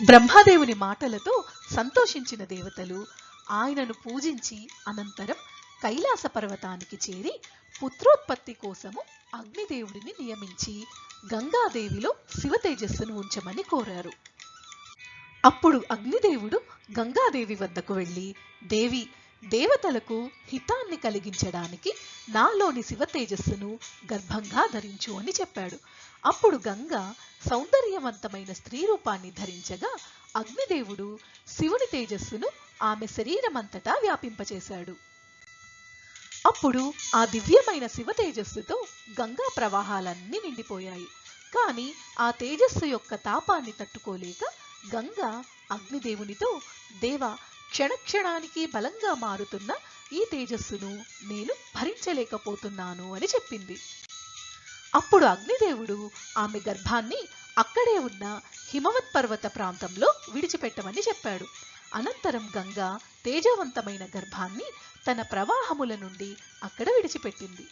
బ్రహ్మదేవుని మాటలతో సంతోషించిన దేవతలు ఆయనను పూజించి అనంతరం కైలాస పర్వతానికి చేరి పుత్రోత్పత్తి కోసము అగ్నిదేవుడిని నియమించి గంగాదేవిలో శివ తేజస్సును ఉంచమని కోరారు. అప్పుడు అగ్నిదేవుడు గంగాదేవి వద్దకు వెళ్ళి, దేవి, దేవతలకు హితాన్ని కలిగించడానికి నాలోని శివ తేజస్సును గర్భంగా ధరించు అని చెప్పాడు. అప్పుడు గంగ సౌందర్యవంతమైన స్త్రీ రూపాన్ని ధరించగా అగ్నిదేవుడు శివుని తేజస్సును ఆమె శరీరమంతటా వ్యాపింపచేశాడు. అప్పుడు ఆ దివ్యమైన శివ తేజస్సుతో గంగా ప్రవాహాలన్నీ నిండిపోయాయి. కాని ఆ తేజస్సు యొక్క తాపాన్ని తట్టుకోలేక గంగ అగ్నిదేవునితో, దేవ, క్షణక్షణానికి బలంగా మారుతున్న ఈ తేజస్సును నేను భరించలేకపోతున్నాను అని చెప్పింది. అప్పుడు అగ్నిదేవుడు ఆమె గర్భాన్ని అక్కడే ఉన్న హిమవత్ పర్వత ప్రాంతంలో విడిచిపెట్టమని చెప్పాడు. అనంతరం గంగ తేజవంతమైన గర్భాన్ని తన ప్రవాహముల నుండి అక్కడ విడిచిపెట్టింది.